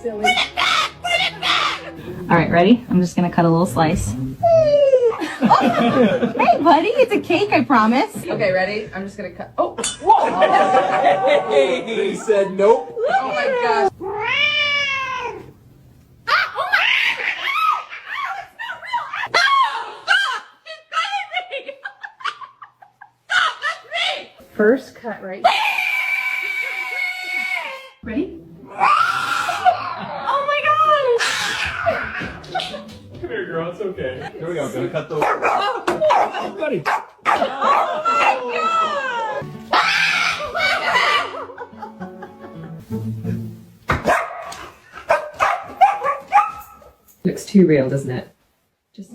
silly. All right, ready? I'm just gonna cut a little slice. Oh, hey, buddy, it's a cake, I promise. Okay, ready? I'm just gonna cut. Oh, whoa! He said nope. Oh my gosh. First cut right. Ready? Oh my gosh! Come here, girl. It's okay. Here we go. Gonna cut the. Oh Buddy. Looks too real, doesn't it? Just.